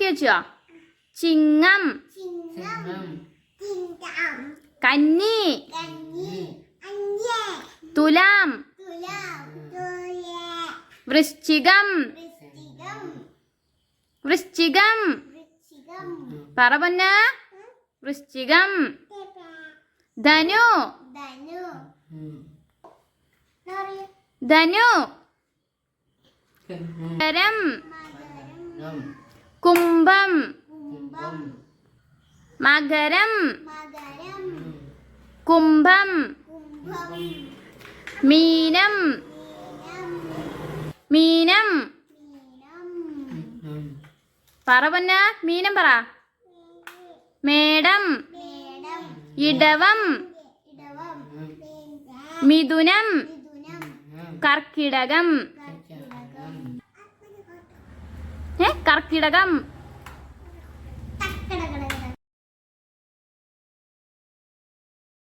വെച്ചോ. ചിങ്ങം, കന്നി, തുലാം, വൃശ്ചികം, വൃശ്ചികം. പറ പൊന്ന്. വൃശ്ചികം. ധനു, ധനു. മകരം, കുംഭം, മകരം, കുംഭം. മീനം, മീനം. പറ പൊന്ന. മീനം പറ. മേടം, ഇടവം, മിഥുനം, കർക്കിടകം. കർക്കിടകം.